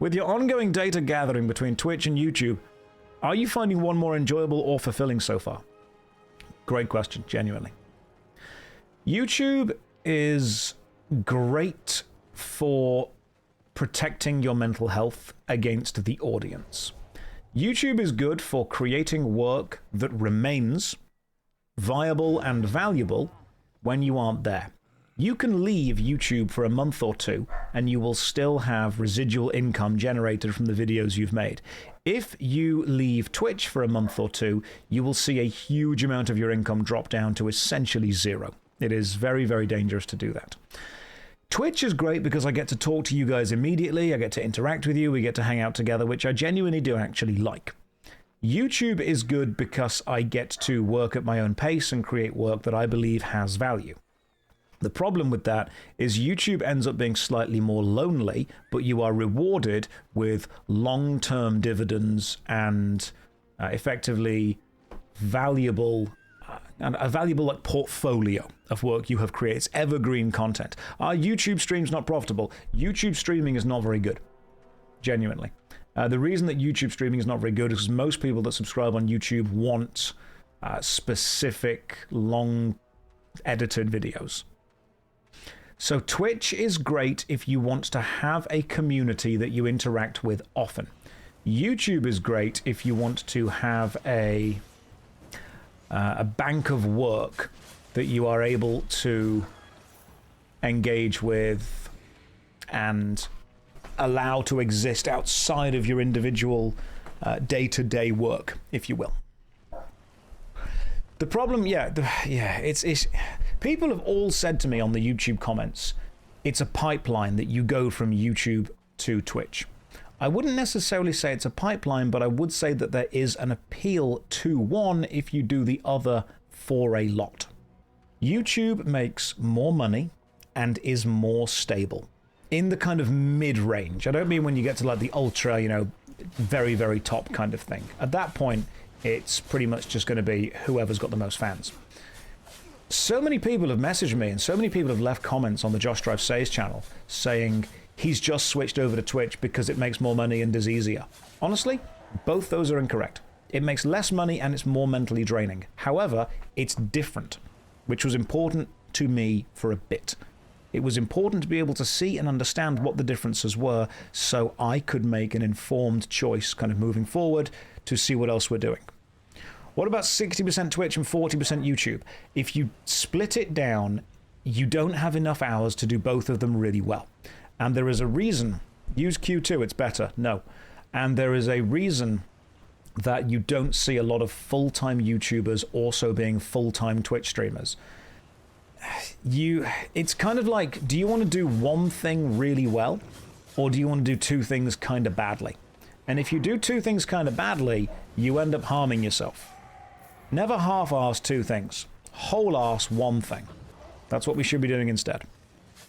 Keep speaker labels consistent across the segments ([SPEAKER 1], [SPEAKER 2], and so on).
[SPEAKER 1] With your ongoing data gathering between Twitch and YouTube, are you finding one more enjoyable or fulfilling so far? Great question, genuinely. YouTube is great for protecting your mental health against the audience. YouTube is good for creating work that remains viable and valuable when you aren't there. You can leave YouTube for a month or two and you will still have residual income generated from the videos you've made. If you leave Twitch for a month or two, you will see a huge amount of your income drop down to essentially zero. It is very, very dangerous to do that. Twitch is great because I get to talk to you guys immediately, I get to interact with you, we get to hang out together, which I genuinely do actually like. YouTube is good because I get to work at my own pace and create work that I believe has value. The problem with that is YouTube ends up being slightly more lonely, but you are rewarded with long-term dividends and effectively valuable and a valuable like portfolio of work you have created. It's evergreen content. Are YouTube streams not profitable? YouTube streaming is not very good, genuinely. The reason that YouTube streaming is not very good is because most people that subscribe on YouTube want specific, long edited videos. So Twitch is great if you want to have a community that you interact with often. YouTube is great if you want to have a bank of work that you are able to engage with and allow to exist outside of your individual day-to-day work, if you will. The problem, it's people have all said to me on the YouTube comments, it's a pipeline that you go from YouTube to Twitch. I wouldn't necessarily say it's a pipeline, but I would say that there is an appeal to one if you do the other for a lot. YouTube makes more money and is more stable in the kind of mid-range. I don't mean when you get to like the ultra, you know, very, very top kind of thing. At that point, it's pretty much just going to be whoever's got the most fans. So many people have messaged me and so many people have left comments on the JoshStrifeHayes channel saying he's just switched over to Twitch because it makes more money and is easier. Honestly, both those are incorrect. It makes less money and it's more mentally draining. However, it's different, which was important to me for a bit. It was important to be able to see and understand what the differences were so I could make an informed choice kind of moving forward to see what else we're doing. What about 60% Twitch and 40% YouTube? If you split it down, you don't have enough hours to do both of them really well. And there is a reason. Use Q2, it's better. No. And there is a reason that you don't see a lot of full-time YouTubers also being full-time Twitch streamers. It's kind of like, do you want to do one thing really well, or do you want to do two things kind of badly? And if you do two things kind of badly, you end up harming yourself. Never half-arse two things. Whole-arse one thing. That's what we should be doing instead.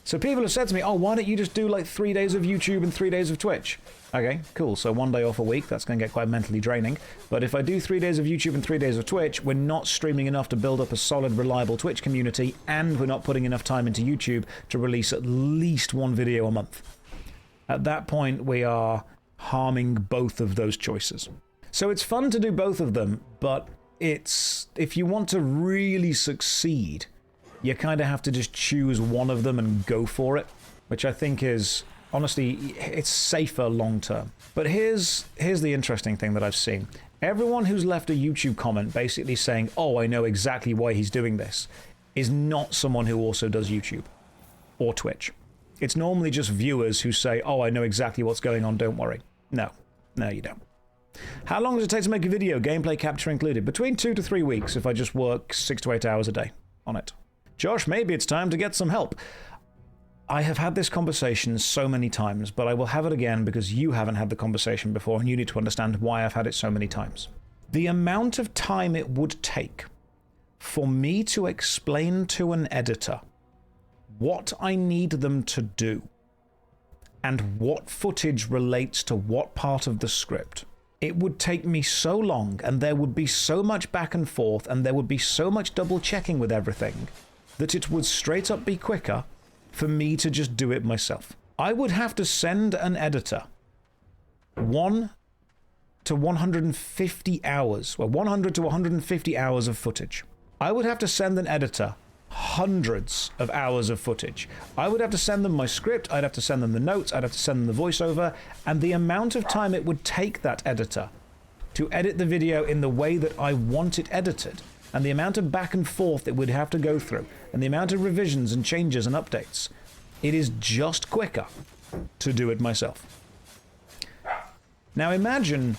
[SPEAKER 1] So people have said to me, oh, why don't you just do like 3 days of YouTube and 3 days of Twitch? Okay, cool. So 1 day off a week, that's going to get quite mentally draining. But if I do 3 days of YouTube and 3 days of Twitch, we're not streaming enough to build up a solid, reliable Twitch community, and we're not putting enough time into YouTube to release at least one video a month. At that point, we are harming both of those choices. So it's fun to do both of them, but if you want to really succeed, you kind of have to just choose one of them and go for it, which I think is, honestly, it's safer long term. But here's the interesting thing that I've seen. Everyone who's left a YouTube comment basically saying, oh, I know exactly why he's doing this, is not someone who also does YouTube or Twitch. It's normally just viewers who say, oh, I know exactly what's going on, don't worry. No, you don't. How long does it take to make a video, gameplay capture included? Between 2 to 3 weeks if I just work 6 to 8 hours a day on it. Josh, maybe it's time to get some help. I have had this conversation so many times, but I will have it again because you haven't had the conversation before and you need to understand why I've had it so many times. The amount of time it would take for me to explain to an editor what I need them to do and what footage relates to what part of the script, it would take me so long and there would be so much back and forth and there would be so much double checking with everything that it would straight up be quicker for me to just do it myself. I would have to send an editor 1 to 150 hours, well, 100 to 150 hours of footage. I would have to send an editor hundreds of hours of footage. I would have to send them my script, I'd have to send them the notes, I'd have to send them the voiceover, and the amount of time it would take that editor to edit the video in the way that I want it edited, and the amount of back and forth it would have to go through, and the amount of revisions and changes and updates, it is just quicker to do it myself. Now imagine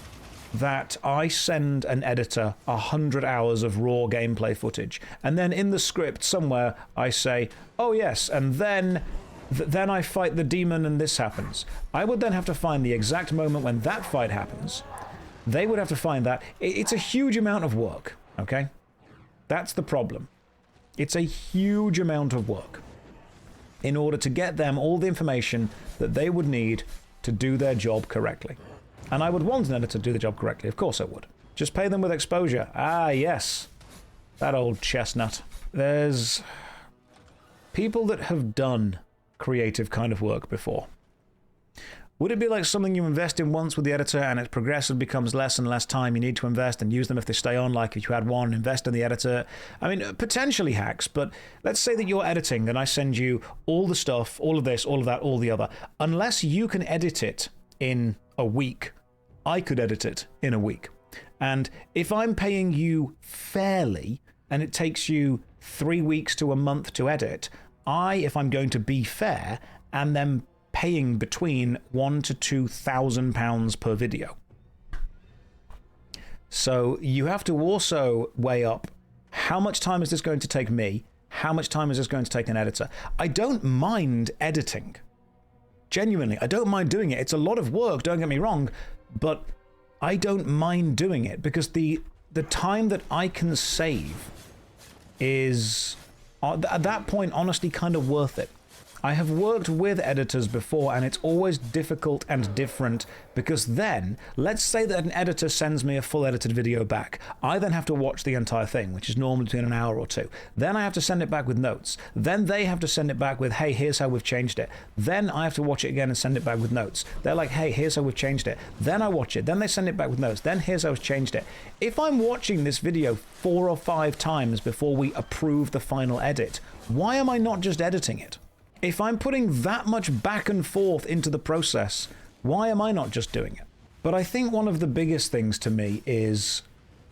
[SPEAKER 1] that I send an editor 100 hours of raw gameplay footage, and then in the script somewhere I say, oh yes, and then I fight the demon and this happens. I would then have to find the exact moment when that fight happens. They would have to find that. It's a huge amount of work, okay? That's the problem. It's a huge amount of work in order to get them all the information that they would need to do their job correctly. And I would want an editor to do the job correctly, of course I would. Just pay them with exposure. Ah, yes. That old chestnut. There's people that have done creative kind of work before. Would it be like something you invest in once with the editor and it progressively becomes less and less time you need to invest and use them if they stay on, like if you had one, invest in the editor? I mean, potentially hacks, but let's say that you're editing and I send you all the stuff, all of this, all of that, all the other. Unless you can edit it in a week, I could edit it in a week. And if I'm paying you fairly and it takes you 3 weeks to a month to edit, if I'm going to be fair, am then paying between £1,000 to £2,000 per video. So you have to also weigh up how much time is this going to take me, how much time is this going to take an editor. I don't mind editing. Genuinely, I don't mind doing it. It's a lot of work, don't get me wrong, but I don't mind doing it because the time that I can save is, at that point, honestly kind of worth it. I have worked with editors before and it's always difficult and different because then, let's say that an editor sends me a full edited video back. I then have to watch the entire thing, which is normally between an hour or two. Then I have to send it back with notes. Then they have to send it back with, hey, here's how we've changed it. Then I have to watch it again and send it back with notes. They're like, hey, here's how we've changed it. Then I watch it. Then they send it back with notes. Then here's how we've changed it. If I'm watching this video 4 or 5 times before we approve the final edit, why am I not just editing it? If I'm putting that much back and forth into the process, why am I not just doing it? But I think one of the biggest things to me is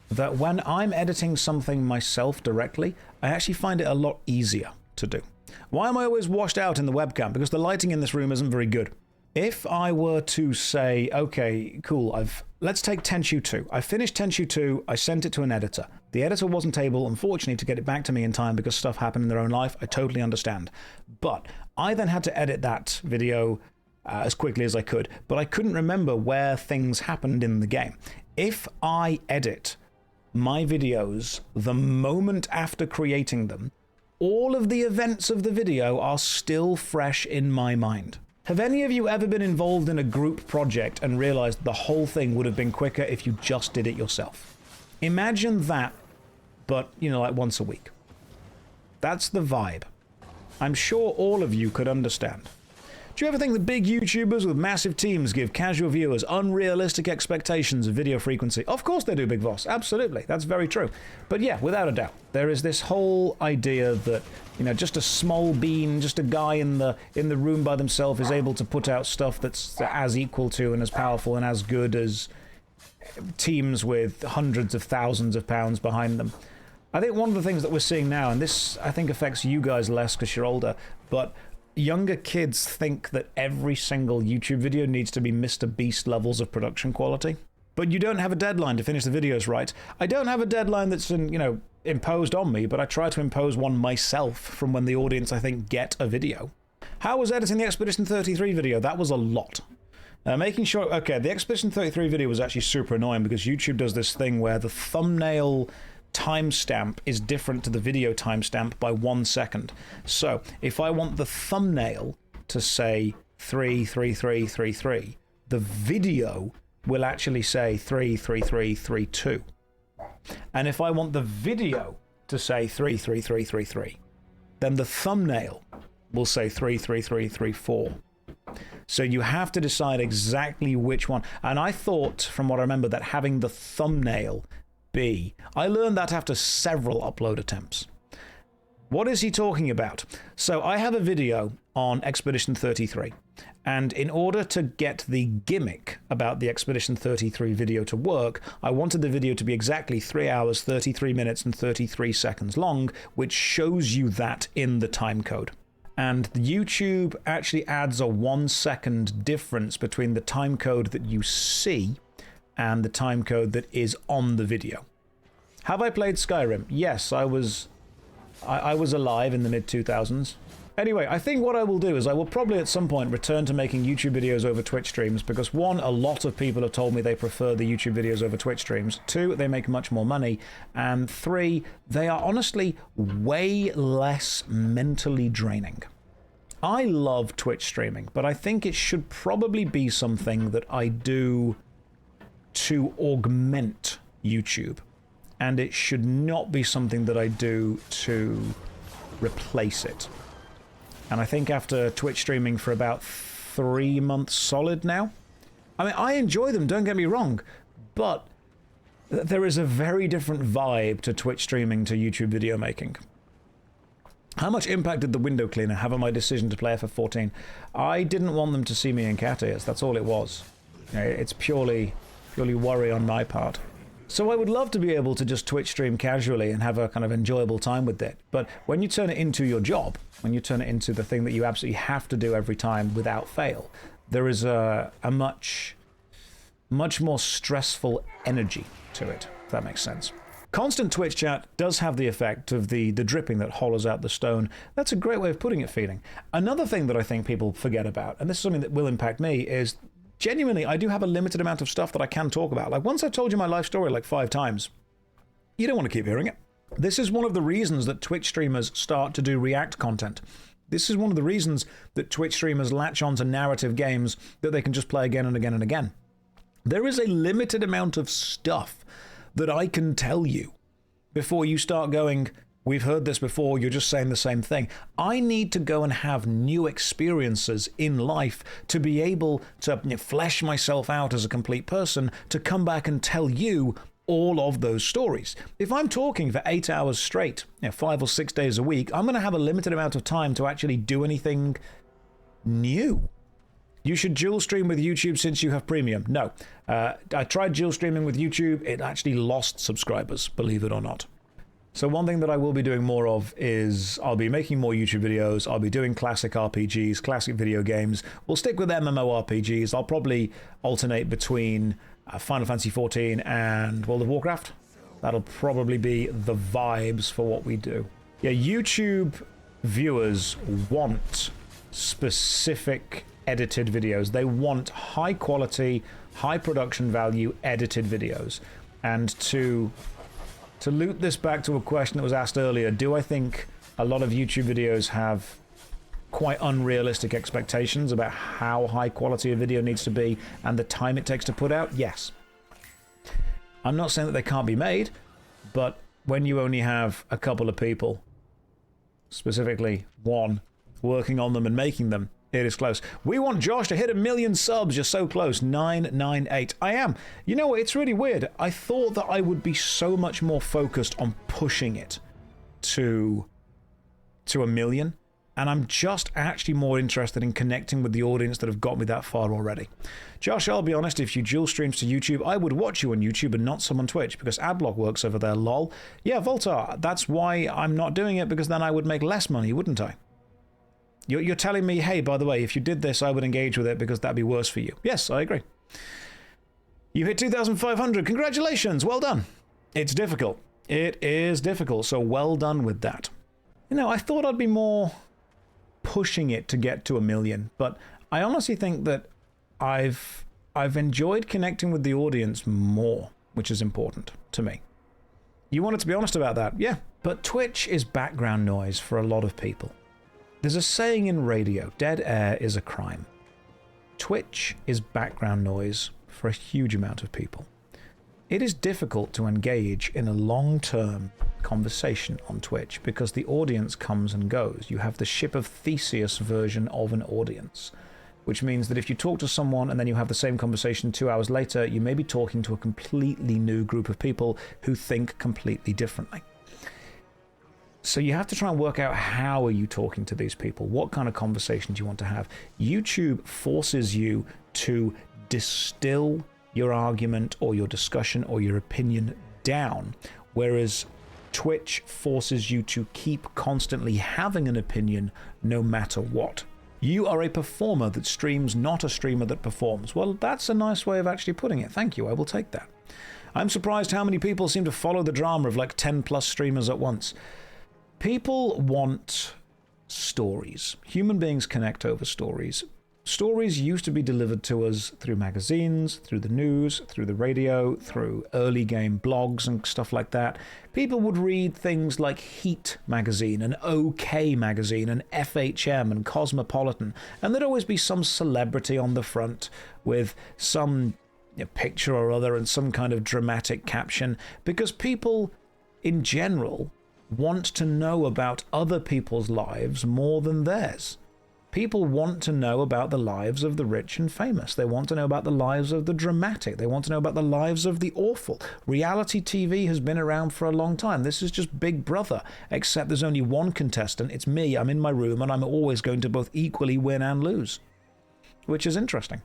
[SPEAKER 1] that when I'm editing something myself directly, I actually find it a lot easier to do. Why am I always washed out in the webcam? Because the lighting in this room isn't very good. If I were to say, okay, cool, let's take Tenchu 2. I finished Tenchu 2, I sent it to an editor. The editor wasn't able, unfortunately, to get it back to me in time because stuff happened in their own life. I totally understand. But I then had to edit that video as quickly as I could, but I couldn't remember where things happened in the game. If I edit my videos the moment after creating them, all of the events of the video are still fresh in my mind. Have any of you ever been involved in a group project and realized the whole thing would have been quicker if you just did it yourself? Imagine that, but, like once a week. That's the vibe. I'm sure all of you could understand. Do you ever think that big YouTubers with massive teams give casual viewers unrealistic expectations of video frequency? Of course they do, Big Boss. Absolutely. That's very true. But yeah, without a doubt, there is this whole idea that, just a small bean, just a guy in the room by themselves is able to put out stuff that's as equal to and as powerful and as good as teams with hundreds of thousands of pounds behind them. I think one of the things that we're seeing now, and this I think affects you guys less because you're older, but younger kids think that every single YouTube video needs to be Mr. Beast levels of production quality. But you don't have a deadline to finish the videos right. I don't have a deadline that's imposed on me, but I try to impose one myself from when the audience, I think, get a video. How was editing the Expedition 33 video? That was a lot. Making sure, okay, the Expedition 33 video was actually super annoying because YouTube does this thing where the thumbnail timestamp is different to the video timestamp by 1 second. So if I want the thumbnail to say 33333, the video will actually say 33332. And if I want the video to say 33333, then the thumbnail will say 33334. So you have to decide exactly which one. And I thought, from what I remember, that having the thumbnail be... I learned that after several upload attempts. What is he talking about? So I have a video on Expedition 33. And in order to get the gimmick about the Expedition 33 video to work, I wanted the video to be exactly 3 hours, 33 minutes, and 33 seconds long, which shows you that in the timecode. And YouTube actually adds a 1 second difference between the timecode that you see and the timecode that is on the video. Have I played Skyrim? Yes, I was alive in the mid-2000s. Anyway, I think what I will do is I will probably at some point return to making YouTube videos over Twitch streams because 1, a lot of people have told me they prefer the YouTube videos over Twitch streams. 2, they make much more money. And 3, they are honestly way less mentally draining. I love Twitch streaming, but I think it should probably be something that I do to augment YouTube. And it should not be something that I do to replace it. And I think after Twitch streaming for about 3 months solid now, I mean, I enjoy them, don't get me wrong, but there is a very different vibe to Twitch streaming to YouTube video making. How much impact did the window cleaner have on my decision to play FF14? I didn't want them to see me in cat ears, that's all it was. You know, it's purely worry on my part. So I would love to be able to just Twitch stream casually and have a kind of enjoyable time with it. But when you turn it into your job, when you turn it into the thing that you absolutely have to do every time without fail, there is a much more stressful energy to it, if that makes sense. Constant Twitch chat does have the effect of the dripping that hollows out the stone. That's a great way of putting it, feeling. Another thing that I think people forget about, and this is something that will impact me, is genuinely, I do have a limited amount of stuff that I can talk about. Like, once I've told you my life story like 5 times, you don't want to keep hearing it. This is one of the reasons that Twitch streamers start to do React content. This is one of the reasons that Twitch streamers latch onto narrative games that they can just play again and again and again. There is a limited amount of stuff that I can tell you before you start going, we've heard this before, you're just saying the same thing. I need to go and have new experiences in life to be able to flesh myself out as a complete person, to come back and tell you all of those stories. If I'm talking for 8 hours straight, 5 or 6 days a week, I'm going to have a limited amount of time to actually do anything new. You should dual stream with YouTube since you have premium. No. I tried dual streaming with YouTube. It actually lost subscribers, believe it or not. So one thing that I will be doing more of is I'll be making more YouTube videos. I'll be doing classic RPGs, classic video games. We'll stick with MMORPGs. I'll probably alternate between Final Fantasy XIV and World of Warcraft. That'll probably be the vibes for what we do. Yeah, YouTube viewers want specific edited videos. They want high quality, high production value edited videos. And to loop this back to a question that was asked earlier, do I think a lot of YouTube videos have quite unrealistic expectations about how high quality a video needs to be and the time it takes to put out? Yes. I'm not saying that they can't be made, but when you only have a couple of people, specifically 1, working on them and making them, it is close. We want Josh to hit 1 million subs. You're so close. 998. I am. You know what? It's really weird. I thought that I would be so much more focused on pushing it to 1 million. And I'm just actually more interested in connecting with the audience that have got me that far already. Josh, I'll be honest, if you dual streams to YouTube, I would watch you on YouTube and not some on Twitch because adblock works over there, lol. Yeah, Voltar, that's why I'm not doing it, because then I would make less money, wouldn't I? You're telling me, hey, by the way, if you did this, I would engage with it because that'd be worse for you. Yes, I agree. You hit 2,500. Congratulations. Well done. It's difficult. It is difficult, so well done with that. You know, I thought I'd be more pushing it to get to 1 million, but I honestly think that I've enjoyed connecting with the audience more, which is important to me. You wanted to be honest about that? Yeah. But Twitch is background noise for a lot of people. There's a saying in radio, dead air is a crime. Twitch is background noise for a huge amount of people. It is difficult to engage in a long-term conversation on Twitch because the audience comes and goes. You have the Ship of Theseus version of an audience. which means that if you talk to someone and then you have the same conversation 2 hours later, you may be talking to a completely new group of people who think completely differently. So you have to try and work out, how are you talking to these people? What kind of conversation do you want to have? YouTube forces you to distill your argument or your discussion or your opinion down, whereas Twitch forces you to keep constantly having an opinion no matter what. You are a performer that streams, not a streamer that performs. Well, that's a nice way of actually putting it. Thank you, I will take that. I'm surprised how many people seem to follow the drama of like 10 plus streamers at once. People want stories. Human beings connect over stories. Stories used to be delivered to us through magazines, through the news, through the radio, through early game blogs and stuff like that. People would read things like Heat magazine and OK magazine and FHM and Cosmopolitan, and there'd always be some celebrity on the front with some picture or other and some kind of dramatic caption, because people in general want to know about other people's lives more than theirs. People want to know about the lives of the rich and famous. They want to know about the lives of the dramatic. They want to know about the lives of the awful. Reality TV has been around for a long time. This is just Big Brother, except there's only one contestant. It's me. I'm in my room, and I'm always going to both equally win and lose, which is interesting.